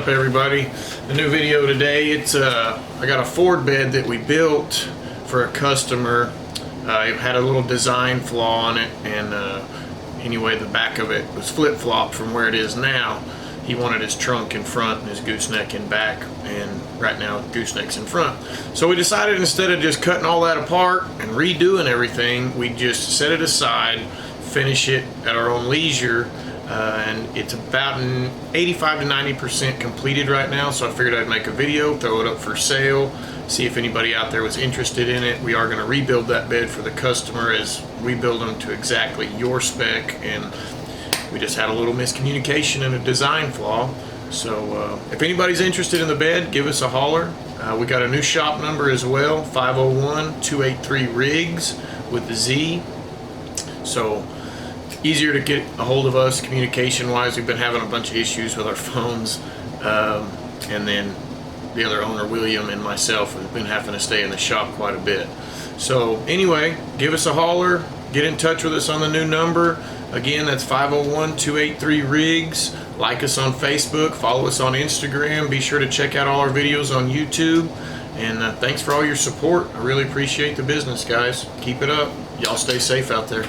up, everybody? The new video today, it's I got a Ford bed that we built for a customer. It had a little design flaw on it, and anyway, the back of it was flip-flopped from where it is now. He wanted his trunk in front and his gooseneck in back, and right now gooseneck's in front. So we decided, instead of just cutting all that apart and redoing everything, we just set it aside, finish it at our own leisure. And it's about 85 to 90% completed right now, so I figured I'd make a video, throw it up for sale, see if anybody out there was interested in it. We are going to rebuild that bed for the customer, as we build them to exactly your spec, and we just had a little miscommunication and a design flaw. So if anybody's interested in the bed, give us a holler. We got a new shop number as well, 501-283-RIGZ with the Z. So easier to get a hold of us communication wise. We've been having a bunch of issues with our phones, and then the other owner, William, and myself have been having to stay in the shop quite a bit. So anyway, give us a holler, get in touch with us on the new number. Again, that's 501-283-RIGZ. Like us on Facebook, follow us on Instagram, be sure to check out all our videos on YouTube, and thanks for all your support. I really appreciate the business, guys. Keep it up. Y'all stay safe out there.